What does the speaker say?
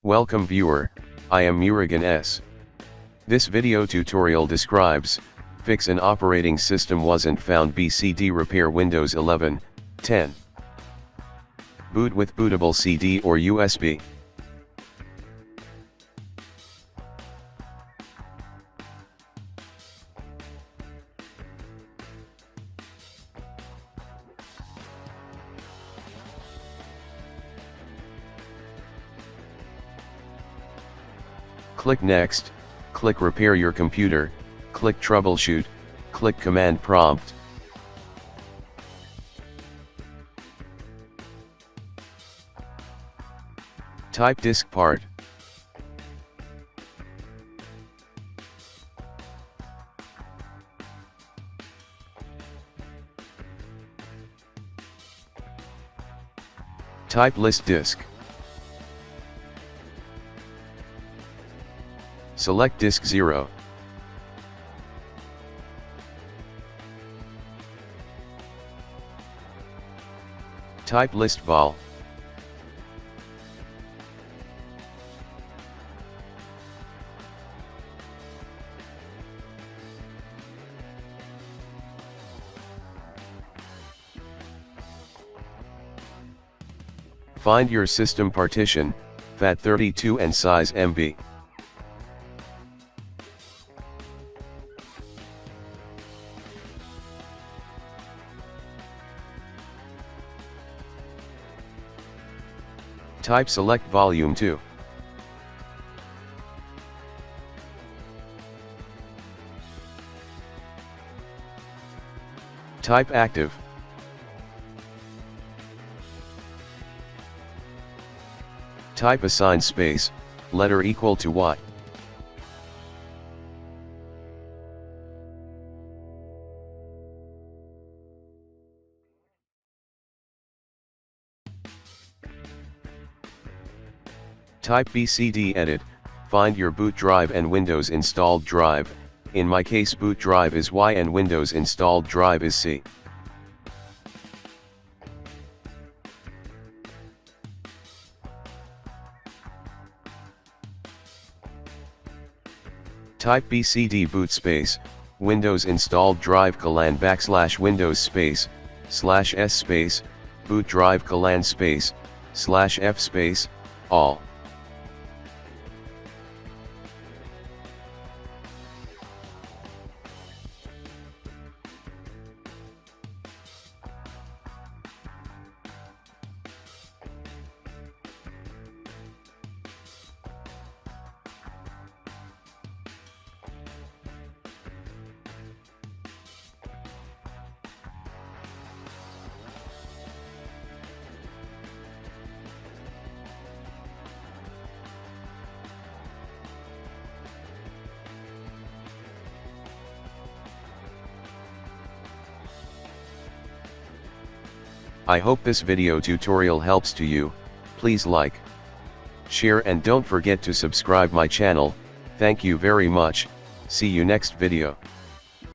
Welcome viewer, I am Murugan S. This video tutorial describes, fix an operating system wasn't found BCD Repair Windows 11, 10. Boot with bootable CD or USB. Click Next, click Repair your computer, click Troubleshoot, click Command Prompt. Type Diskpart. Type List Disk. Select Disk 0. Type List Vol. Find your system partition, FAT32 and size MB. Type Select Volume 2. Type Active. Type assign space, letter equal to Y. Type BCD edit, find your boot drive and Windows installed drive, in my case boot drive is Y and Windows installed drive is C. Type BCD boot space, Windows installed drive colon / Windows space, /S space, boot drive colon space, /F space, all. I hope this video tutorial helps to you. Please like, share and don't forget to subscribe my channel. Thank you very much. See you next video.